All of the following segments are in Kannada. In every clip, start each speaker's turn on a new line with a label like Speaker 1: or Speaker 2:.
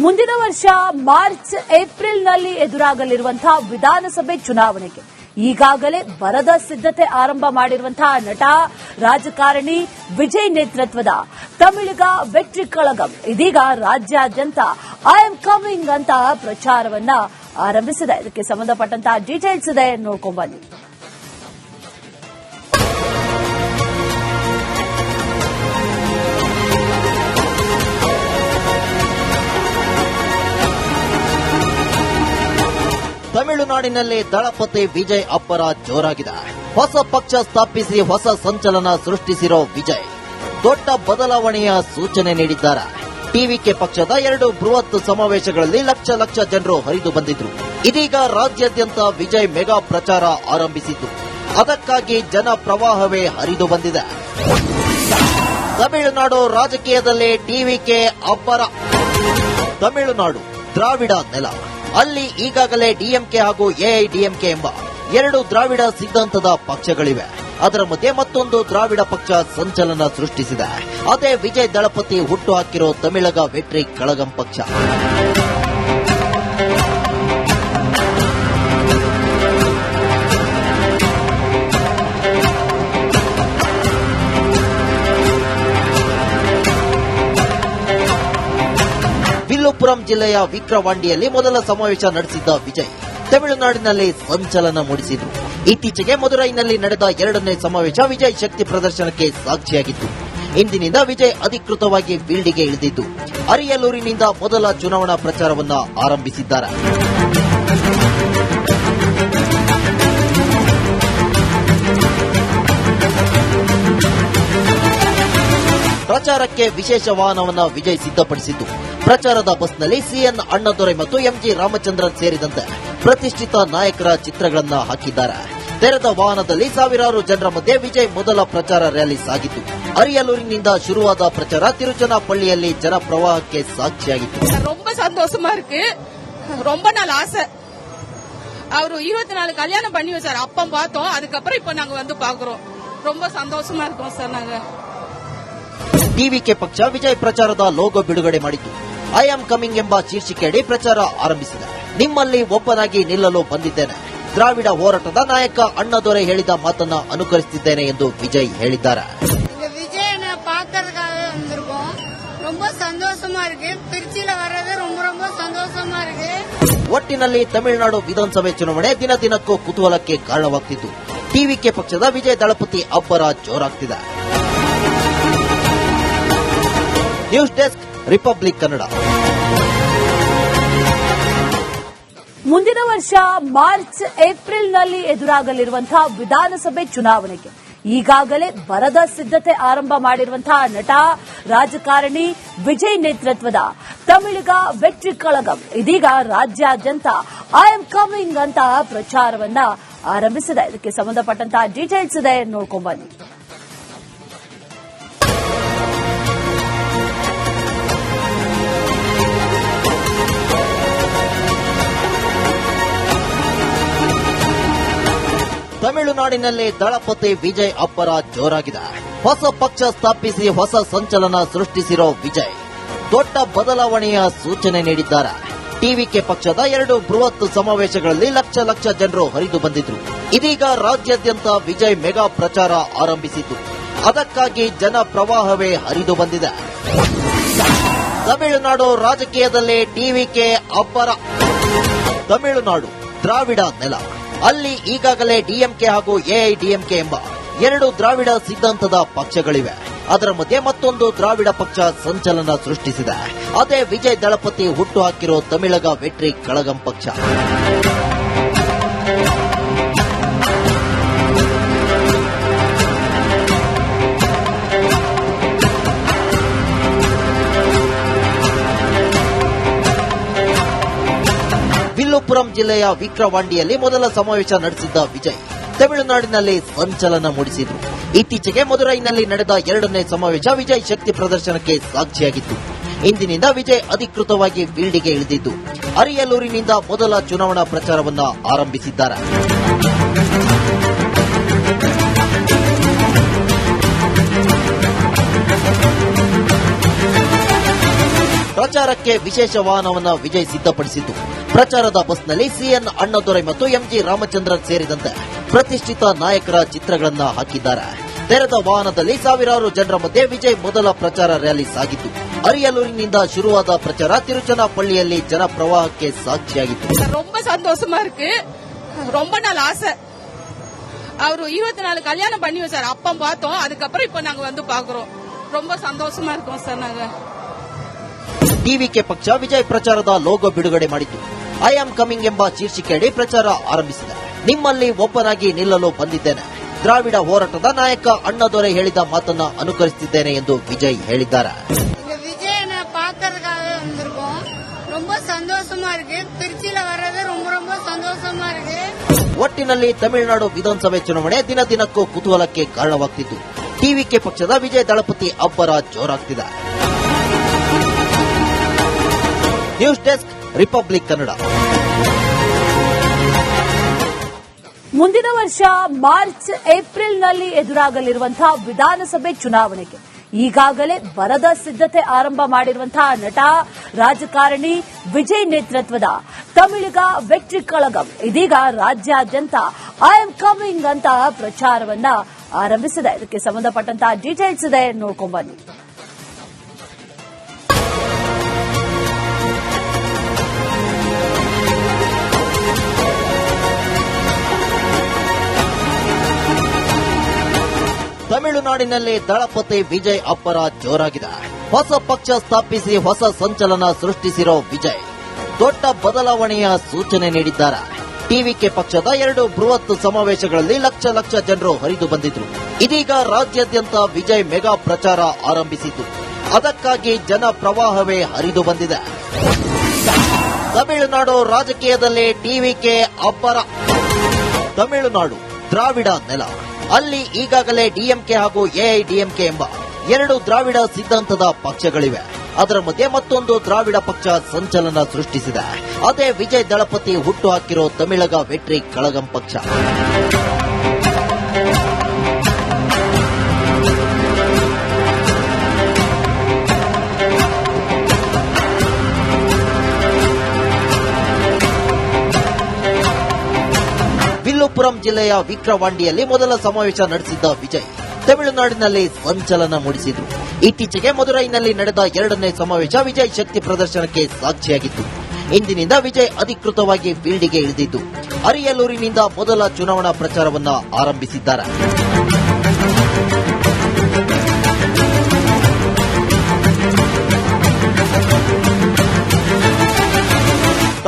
Speaker 1: ಮುಂದಿನ ವರ್ಷ ಮಾರ್ಚ್ ಏಪ್ರಿಲ್ನಲ್ಲಿ ಎದುರಾಗಲಿರುವಂತಹ ವಿಧಾನಸಭೆ ಚುನಾವಣೆಗೆ ಈಗಾಗಲೇ ಬರದ ಸಿದ್ಧತೆ ಆರಂಭ ಮಾಡಿರುವಂತಹ ನಟ ರಾಜಕಾರಣಿ ವಿಜಯ್ ನೇತೃತ್ವದ ತಮಿಳಿಗ ವೆಟ್ರಿ ಕಳಗಂ ಇದೀಗ ರಾಜ್ಯಾದ್ಯಂತ ಐ ಆಮ್ ಕಮಿಂಗ್ ಅಂತ ಪ್ರಚಾರವನ್ನ ಆರಂಭಿಸಿದೆ. ಇದಕ್ಕೆ ಸಂಬಂಧಪಟ್ಟಂತಹ ಡೀಟೇಲ್ಸ್ ಇದೆ, ನೋಡ್ಕೊಂಡು ಬನ್ನಿ.
Speaker 2: ತಮಿಳುನಾಡಿನಲ್ಲಿ ದಳಪತಿ ವಿಜಯ್ ಅಬ್ಬರ ಜೋರಾಗಿದೆ. ಹೊಸ ಪಕ್ಷ ಸ್ಥಾಪಿಸಿ ಹೊಸ ಸಂಚಲನ ಸೃಷ್ಟಿಸಿರೋ ವಿಜಯ್ ದೊಡ್ಡ ಬದಲಾವಣೆಯ ಸೂಚನೆ ನೀಡಿದ್ದಾರೆ. ಟಿವಿಕೆ ಪಕ್ಷದ 2 ಬೃಹತ್ ಸಮಾವೇಶಗಳಲ್ಲಿ ಲಕ್ಷ ಲಕ್ಷ ಜನರು ಹರಿದು ಬಂದಿದ್ರು. ಇದೀಗ ರಾಜ್ಯಾದ್ಯಂತ ವಿಜಯ್ ಮೆಗಾ ಪ್ರಚಾರ ಆರಂಭಿಸಿದ್ದು, ಅದಕ್ಕಾಗಿ ಜನ ಪ್ರವಾಹವೇ ಹರಿದು ಬಂದಿದೆ. ತಮಿಳುನಾಡು ರಾಜಕೀಯದಲ್ಲಿ ಟಿವಿಕೆ ಅಬ್ಬರ. ತಮಿಳುನಾಡು ದ್ರಾವಿಡ ನೆಲ. ಅಲ್ಲಿ ಈಗಾಗಲೇ ಡಿಎಂಕೆ ಹಾಗೂ ಎಐಡಿಎಂಕೆ ಎಂಬ 2 ದ್ರಾವಿಡ ಸಿದ್ಧಾಂತದ ಪಕ್ಷಗಳಿವೆ. ಅದರ ಮಧ್ಯೆ ಮತ್ತೊಂದು ದ್ರಾವಿಡ ಪಕ್ಷ ಸಂಚಲನ ಸೃಷ್ಟಿಸಿದೆ. ಅದೇ ವಿಜಯ್ ದಳಪತಿ ಹುಟ್ಟು ಹಾಕಿರೋ ತಮಿಳಗ ವೆಟ್ರಿ ಕಳಗಂ ಪಕ್ಷ. ವಿಲ್ಲುಪುರಂ ಜಿಲ್ಲೆಯ ವಿಕ್ರವಾಂಡಿಯಲ್ಲಿ ಮೊದಲ ಸಮಾವೇಶ ನಡೆಸಿದ್ದ ವಿಜಯ್ ತಮಿಳುನಾಡಿನಲ್ಲಿ ಸಂಚಲನ ಮೂಡಿಸಿದ್ರು. ಇತ್ತೀಚೆಗೆ ಮದುರೈನಲ್ಲಿ ನಡೆದ 2ನೇ ಸಮಾವೇಶ ವಿಜಯ್ ಶಕ್ತಿ ಪ್ರದರ್ಶನಕ್ಕೆ ಸಾಕ್ಷಿಯಾಗಿತ್ತು. ಇಂದಿನಿಂದ ವಿಜಯ್ ಅಧಿಕೃತವಾಗಿ ಫೀಲ್ಡಿಗೆ ಇಳಿದಿದ್ದು, ಅರಿಯಲೂರಿನಿಂದ ಮೊದಲ ಚುನಾವಣಾ ಪ್ರಚಾರವನ್ನ ಆರಂಭಿಸಿದ್ದಾರೆ. ಪ್ರಚಾರಕ್ಕೆ ವಿಶೇಷ ವಾಹನವನ್ನ ವಿಜಯ್ ಸಿದ್ಧಪಡಿಸಿದ್ದು, ಪ್ರಚಾರದ ಬಸ್ನಲ್ಲಿ ಸಿಎನ್ ಅಣ್ಣದೊರೆ ಮತ್ತು ಎಂಜಿ ರಾಮಚಂದ್ರನ್ ಸೇರಿದಂತೆ ಪ್ರತಿಷ್ಠಿತ ನಾಯಕರ ಚಿತ್ರಗಳನ್ನ ಹಾಕಿದ್ದಾರೆ. ತೆರೆದ ವಾಹನದಲ್ಲಿ ಸಾವಿರಾರು ಜನರ ಮಧ್ಯೆ ವಿಜಯ್ ಮೊದಲ ಪ್ರಚಾರ ರ್ಯಾಲಿ ಸಾಗಿತ್ತು. ಅರಿಯಲೂರಿನಿಂದ ಶುರುವಾದ ಪ್ರಚಾರ ತಿರುಚನಾಪಳ್ಳಿಯಲ್ಲಿ ಜನ ಪ್ರವಾಹಕ್ಕೆ ಸಾಕ್ಷಿಯಾಗಿತ್ತು.
Speaker 3: ரொம்ப சந்தோஷமா இருக்கு. ரொம்ப நாள் ஆசை. ಅವರು 24 கல்யாணம் பண்ணி வச்சாரு. அப்ப பார்த்தோம், அதுக்கப்புறம் இப்ப நாங்க வந்து பாக்குறோம். ரொம்ப சந்தோஷமா இருக்கோம் சார். நாங்க
Speaker 2: ಟಿವಿಕೆ ಪಕ್ಷ ವಿಜಯ್ ಪ್ರಚಾರದ ಲೋಗೋ ಬಿಡುಗಡೆ ಮಾಡಿತು. ಐ ಆಮ್ ಕಮಿಂಗ್ ಎಂಬ ಶೀರ್ಷಿಕೆಯಡಿ ಪ್ರಚಾರ ಆರಂಭಿಸಿದೆ. ನಿಮ್ಮಲ್ಲಿ ಒಬ್ಬನಾಗಿ ನಿಲ್ಲಲು ಬಂದಿದ್ದೇನೆ. ದ್ರಾವಿಡ ಹೋರಾಟದ ನಾಯಕ ಅಣ್ಣದೊರೆ ಹೇಳಿದ ಮಾತನ್ನ ಅನುಕರಿಸುತ್ತಿದ್ದೇನೆ ಎಂದು ವಿಜಯ್ ಹೇಳಿದ್ದಾರೆ.
Speaker 4: ವಿಜಯನ ಪಾತ್ರಕ್ಕಾக வந்திருக்கோம். ரொம்ப சந்தோஷமா இருக்கு. திருச்சியில வர்றது ரொம்ப ரொம்ப சந்தோஷமா இருக்கு.
Speaker 2: ಒಟ್ಟಿನಲ್ಲಿ ತಮಿಳುನಾಡು ವಿಧಾನಸಭೆ ಚುನಾವಣೆ ದಿನ ದಿನಕ್ಕೂ ಕುತೂಹಲಕ್ಕೆ ಕಾರಣವಾಗ್ತಿತ್ತು. ಟಿವಿಕೆ ಪಕ್ಷದ ವಿಜಯ್ ದಳಪತಿ ಅಬ್ಬರ ಜೋರಾಗ್ತಿದೆ. News desk, Republic Kannada.
Speaker 1: ಮುಂದಿನ ವರ್ಷ ಮಾರ್ಚ್ ಏಪ್ರಿಲ್ನಲ್ಲಿ ಎದುರಾಗಲಿರುವಂತಹ ವಿಧಾನಸಭೆ ಚುನಾವಣೆಗೆ ಈಗಾಗಲೇ ಬರದ ಸಿದ್ಧತೆ ಆರಂಭ ಮಾಡಿರುವಂತಹ ನಟ ರಾಜಕಾರಣಿ ವಿಜಯ್ ನೇತೃತ್ವದ ತಮಿಳಿಗ ವೆಟ್ರಿ ಕಳಗಂ ಇದೀಗ ರಾಜ್ಯಾದ್ಯಂತ ಐ ಆಮ್ ಕಮಿಂಗ್ ಅಂತ ಪ್ರಚಾರವನ್ನ ಆರಂಭಿಸಿದೆ. ಇದಕ್ಕೆ ಸಂಬಂಧಪಟ್ಟಂತಹ ಡೀಟೇಲ್ಸ್ ಇದೆ, ನೋಡ್ಕೊಂಡು ಬನ್ನಿ.
Speaker 2: ತಮಿಳುನಾಡಿನಲ್ಲಿ ದಳಪತಿ ವಿಜಯ್ ಅಬ್ಬರ ಜೋರಾಗಿದೆ. ಹೊಸ ಪಕ್ಷ ಸ್ಥಾಪಿಸಿ ಹೊಸ ಸಂಚಲನ ಸೃಷ್ಟಿಸಿರೋ ವಿಜಯ್ ದೊಡ್ಡ ಬದಲಾವಣೆಯ ಸೂಚನೆ ನೀಡಿದ್ದಾರೆ. ಟಿವಿಕೆ ಪಕ್ಷದ 2 ಬೃಹತ್ ಸಮಾವೇಶಗಳಲ್ಲಿ ಲಕ್ಷ ಲಕ್ಷ ಜನರು ಹರಿದು ಬಂದಿದ್ರು. ಇದೀಗ ರಾಜ್ಯಾದ್ಯಂತ ವಿಜಯ್ ಮೆಗಾ ಪ್ರಚಾರ ಆರಂಭಿಸಿದ್ದು, ಅದಕ್ಕಾಗಿ ಜನ ಪ್ರವಾಹವೇ ಹರಿದು ಬಂದಿದೆ. ತಮಿಳುನಾಡು ರಾಜಕೀಯದಲ್ಲಿ ಟಿವಿಕೆ ಅಬ್ಬರ. ತಮಿಳುನಾಡು ದ್ರಾವಿಡ ನೆಲ. ಅಲ್ಲಿ ಈಗಾಗಲೇ ಡಿಎಂಕೆ ಹಾಗೂ ಎಐಡಿಎಂಕೆ ಎಂಬ 2 ದ್ರಾವಿಡ ಸಿದ್ಧಾಂತದ ಪಕ್ಷಗಳಿವೆ. ಅದರ ಮಧ್ಯೆ ಮತ್ತೊಂದು ದ್ರಾವಿಡ ಪಕ್ಷ ಸಂಚಲನ ಸೃಷ್ಟಿಸಿದೆ. ಅದೇ ವಿಜಯ್ ದಳಪತಿ ಹುಟ್ಟು ಹಾಕಿರೋ ತಮಿಳಗ ವೆಟ್ರಿ ಕಳಗಂ ಪಕ್ಷ. ವಿಲ್ಲುಪುರಂ ಜಿಲ್ಲೆಯ ವಿಕ್ರವಾಂಡಿಯಲ್ಲಿ ಮೊದಲ ಸಮಾವೇಶ ನಡೆಸಿದ್ದ ವಿಜಯ್ ತಮಿಳುನಾಡಿನಲ್ಲಿ ಸಂಚಲನ ಮೂಡಿಸಿದ್ರು. ಇತ್ತೀಚೆಗೆ ಮದುರೈನಲ್ಲಿ ನಡೆದ 2ನೇ ಸಮಾವೇಶ ವಿಜಯ್ ಶಕ್ತಿ ಪ್ರದರ್ಶನಕ್ಕೆ ಸಾಕ್ಷಿಯಾಗಿತ್ತು. ಇಂದಿನಿಂದ ವಿಜಯ್ ಅಧಿಕೃತವಾಗಿ ಫೀಲ್ಡಿಗೆ ಇಳಿದಿದ್ದು, ಅರಿಯಲೂರಿನಿಂದ ಮೊದಲ ಚುನಾವಣಾ ಪ್ರಚಾರವನ್ನ ಆರಂಭಿಸಿದ್ದಾರೆ. ಪ್ರಚಾರಕ್ಕೆ ವಿಶೇಷ ವಾಹನವನ್ನ ವಿಜಯ್ ಸಿದ್ಧಪಡಿಸಿದ್ದು, ಪ್ರಚಾರದ ಬಸ್ನಲ್ಲಿ ಸಿಎನ್ ಅಣ್ಣಾದೊರೈ ಮತ್ತು ಎಂಜಿ ರಾಮಚಂದ್ರನ್ ಸೇರಿದಂತೆ ಪ್ರತಿಷ್ಠಿತ ನಾಯಕರ ಚಿತ್ರಗಳನ್ನ ಹಾಕಿದ್ದಾರೆ. ತೆರೆದ ವಾಹನದಲ್ಲಿ ಸಾವಿರಾರು ಜನರ ಮಧ್ಯೆ ವಿಜಯ್ ಮೊದಲ ಪ್ರಚಾರ ರ್ಯಾಲಿ ಸಾಗಿತ್ತು. ಅರಿಯಲೂರಿನಿಂದ ಶುರುವಾದ ಪ್ರಚಾರ ತಿರುಚನಾಪಳ್ಳಿಯಲ್ಲಿ ಜನ ಪ್ರವಾಹಕ್ಕೆ ಸಾಕ್ಷಿಯಾಗಿತ್ತು.
Speaker 3: ரொம்ப சந்தோஷமா இருக்கு. ரொம்ப நாள் ஆசை. அவர் 24 கல்யாணம் பண்ணி வச்சார். அப்ப பார்த்தோம். அதுக்கப்புறம் இப்ப நாங்க வந்து பாக்குறோம். ரொம்ப சந்தோஷமா இருக்கோம் சார் நாங்க.
Speaker 2: ಟಿವಿಕೆ ಪಕ್ಷ ವಿಜಯ್ ಪ್ರಚಾರದ ಲೋಗೋ ಬಿಡುಗಡೆ ಮಾಡಿತು. ಐ ಆಮ್ ಕಮಿಂಗ್ ಎಂಬ ಶೀರ್ಷಿಕೆಯಡಿ ಪ್ರಚಾರ ಆರಂಭಿಸಿದೆ. ನಿಮ್ಮಲ್ಲಿ ಒಬ್ಬನಾಗಿ ನಿಲ್ಲಲು ಬಂದಿದ್ದೇನೆ. ದ್ರಾವಿಡ ಹೋರಾಟದ ನಾಯಕ ಅಣ್ಣಾದೊರೈ ಹೇಳಿದ ಮಾತನ್ನ ಅನುಕರಿಸುತ್ತಿದ್ದೇನೆ ಎಂದು ವಿಜಯ್ ಹೇಳಿದ್ದಾರೆ.
Speaker 4: விஜயனை பார்க்கறதுக்காக வந்திருக்கோம். ரொம்ப சந்தோஷமா இருக்கு. திருச்சியில வர்றது ரொம்ப ரொம்ப சந்தோஷமா இருக்கு.
Speaker 2: ಒಟ್ಟಿನಲ್ಲಿ ತಮಿಳುನಾಡು ವಿಧಾನಸಭೆ ಚುನಾವಣೆ ದಿನ ದಿನಕ್ಕೂ ಕುತೂಹಲಕ್ಕೆ ಕಾರಣವಾಗ್ತಿದ್ದು, ಟಿವಿಕೆ ಪಕ್ಷದ ವಿಜಯ್ ದಳಪತಿ ಅಬ್ಬರ ಜೋರಾಗ್ತಿದೆ. News desk, Republic Kannada.
Speaker 1: ಮುಂದಿನ ವರ್ಷ ಮಾರ್ಚ್ ಏಪ್ರಿಲ್ನಲ್ಲಿ ಎದುರಾಗಲಿರುವಂತಹ ವಿಧಾನಸಭೆ ಚುನಾವಣೆಗೆ ಈಗಾಗಲೇ ಬರದ ಸಿದ್ಧತೆ ಆರಂಭ ಮಾಡಿರುವಂತಹ ನಟ ರಾಜಕಾರಣಿ ವಿಜಯ್ ನೇತೃತ್ವದ ತಮಿಳಿಗ ವೆಟ್ರಿ ಕಳಗಂ ಇದೀಗ ರಾಜ್ಯಾದ್ಯಂತ ಐ ಆಮ್ ಕಮಿಂಗ್ ಅಂತ ಪ್ರಚಾರವನ್ನ ಆರಂಭಿಸಿದೆ. ಇದಕ್ಕೆ ಸಂಬಂಧಪಟ್ಟಂತಹ ಡೀಟೇಲ್ಸ್ ಇದೆ, ನೋಡ್ಕೊಂಡ್ಬನ್ನಿ.
Speaker 2: ತಮಿಳುನಾಡಿನಲ್ಲಿ ದಳಪತಿ ವಿಜಯ್ ಅಬ್ಬರ ಜೋರಾಗಿದೆ. ಹೊಸ ಪಕ್ಷ ಸ್ಥಾಪಿಸಿ ಹೊಸ ಸಂಚಲನ ಸೃಷ್ಟಿಸಿರೋ ವಿಜಯ್ ದೊಡ್ಡ ಬದಲಾವಣೆಯ ಸೂಚನೆ ನೀಡಿದ್ದಾರೆ. ಟಿವಿಕೆ ಪಕ್ಷದ 2 ಬೃಹತ್ ಸಮಾವೇಶಗಳಲ್ಲಿ ಲಕ್ಷ ಲಕ್ಷ ಜನರು ಹರಿದು ಬಂದಿದ್ರು. ಇದೀಗ ರಾಜ್ಯಾದ್ಯಂತ ವಿಜಯ್ ಮೆಗಾ ಪ್ರಚಾರ ಆರಂಭಿಸಿದ್ದು, ಅದಕ್ಕಾಗಿ ಜನ ಪ್ರವಾಹವೇ ಹರಿದು ಬಂದಿದೆ. ತಮಿಳುನಾಡು ರಾಜಕೀಯದಲ್ಲಿ ಟಿವಿಕೆ ಅಬ್ಬರ. ತಮಿಳುನಾಡು ದ್ರಾವಿಡ ನೆಲ. ಅಲ್ಲಿ ಈಗಾಗಲೇ ಡಿಎಂಕೆ ಹಾಗೂ ಎಐಡಿಎಂಕೆ ಎಂಬ 2 ದ್ರಾವಿಡ ಸಿದ್ಧಾಂತದ ಪಕ್ಷಗಳಿವೆ. ಅದರ ಮಧ್ಯೆ ಮತ್ತೊಂದು ದ್ರಾವಿಡ ಪಕ್ಷ ಸಂಚಲನ ಸೃಷ್ಟಿಸಿದೆ. ಅದೇ ವಿಜಯ್ ದಳಪತಿ ಹುಟ್ಟು ಹಾಕಿರೋ ತಮಿಳಗ ವೆಟ್ರಿ ಕಳಗಂ ಪಕ್ಷ. ವಿಲ್ಲುಪುರಂ ಜಿಲ್ಲೆಯ ವಿಕ್ರವಾಂಡಿಯಲ್ಲಿ ಮೊದಲ ಸಮಾವೇಶ ನಡೆಸಿದ್ದ ವಿಜಯ್ ತಮಿಳುನಾಡಿನಲ್ಲಿ ಸಂಚಲನ ಮೂಡಿಸಿದ್ರು. ಇತ್ತೀಚೆಗೆ ಮದುರೈನಲ್ಲಿ ನಡೆದ 2ನೇ ಸಮಾವೇಶ ವಿಜಯ್ ಶಕ್ತಿ ಪ್ರದರ್ಶನಕ್ಕೆ ಸಾಕ್ಷಿಯಾಗಿತ್ತು. ಇಂದಿನಿಂದ ವಿಜಯ್ ಅಧಿಕೃತವಾಗಿ ಫೀಲ್ಡ್ಗೆ ಇಳಿದಿದ್ದು, ಅರಿಯಲೂರಿನಿಂದ ಮೊದಲ ಚುನಾವಣಾ ಪ್ರಚಾರವನ್ನ ಆರಂಭಿಸಿದ್ದಾರೆ.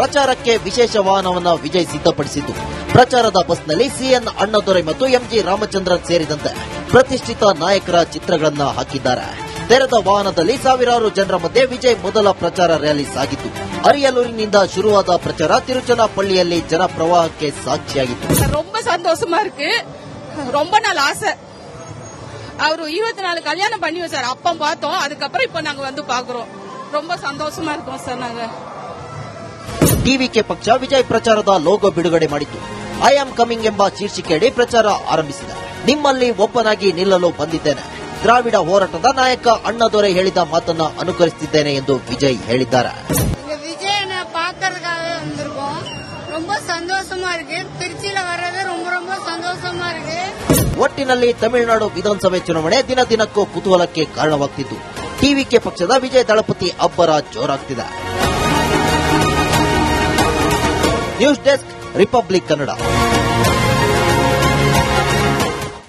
Speaker 2: ಪ್ರಚಾರಕ್ಕೆ ವಿಶೇಷ ವಾಹನವನ್ನ ವಿಜಯ್ ಸಿದ್ಧಪಡಿಸಿದ್ದು, ಪ್ರಚಾರದ ಬಸ್ನಲ್ಲಿ ಸಿಎನ್ ಅಣ್ಣಾದೊರೈ ಮತ್ತು ಎಂಜಿ ರಾಮಚಂದ್ರನ್ ಸೇರಿದಂತೆ ಪ್ರತಿಷ್ಠಿತ ನಾಯಕರ ಚಿತ್ರಗಳನ್ನ ಹಾಕಿದ್ದಾರೆ. ತೆರೆದ ವಾಹನದಲ್ಲಿ ಸಾವಿರಾರು ಜನರ ಮಧ್ಯೆ ವಿಜಯ್ ಮೊದಲ ಪ್ರಚಾರ ರ್ಯಾಲಿ ಸಾಗಿತ್ತು. ಅರಿಯಲೂರಿನಿಂದ ಶುರುವಾದ ಪ್ರಚಾರ ತಿರುಚನಾಪಳ್ಳಿಯಲ್ಲಿ ಜನ ಪ್ರವಾಹಕ್ಕೆ ಸಾಕ್ಷಿಯಾಗಿತ್ತು.
Speaker 3: ரொம்ப சந்தோஷமா இருக்கு. ரொம்ப நாள் ஆசை. அவர் 24 கல்யாணம் பண்ணி வச்சார். அப்ப பார்த்தோம். அதுக்கப்புறம் இப்ப நாங்க வந்து பாக்குறோம். ரொம்ப சந்தோஷமா இருக்கோம் சார் நாங்க.
Speaker 2: ಟಿವಿಕೆ ಪಕ್ಷ ವಿಜಯ್ ಪ್ರಚಾರದ ಲೋಗೋ ಬಿಡುಗಡೆ ಮಾಡಿತು. ಐ ಆಮ್ ಕಮಿಂಗ್ ಎಂಬ ಶೀರ್ಷಿಕೆಯಡಿ ಪ್ರಚಾರ ಆರಂಭಿಸಿದೆ. ನಿಮ್ಮಲ್ಲಿ ಒಬ್ಬನಾಗಿ ನಿಲ್ಲಲು ಬಂದಿದ್ದೇನೆ. ದ್ರಾವಿಡ ಹೋರಾಟದ ನಾಯಕ ಅಣ್ಣಾದೊರೈ ಹೇಳಿದ ಮಾತನ್ನ ಅನುಕರಿಸುತ್ತಿದ್ದೇನೆ ಎಂದು ವಿಜಯ್ ಹೇಳಿದ್ದಾರೆ.
Speaker 4: விஜயனை பார்க்கறதுக்காக வந்திருக்கோம். ரொம்ப சந்தோஷமா இருக்கு. திருச்சியில வர்றது ரொம்ப ரொம்ப சந்தோஷமா இருக்கு.
Speaker 2: ಒಟ್ಟಿನಲ್ಲಿ ತಮಿಳುನಾಡು ವಿಧಾನಸಭೆ ಚುನಾವಣೆ ದಿನ ದಿನಕ್ಕೂ ಕುತೂಹಲಕ್ಕೆ ಕಾರಣವಾಗ್ತಿದ್ದು, ಟಿವಿಕೆ ಪಕ್ಷದ ವಿಜಯ್ ದಳಪತಿ ಅಬ್ಬರ ಜೋರಾಗ್ತಿದೆ. News desk, Republic Kannada.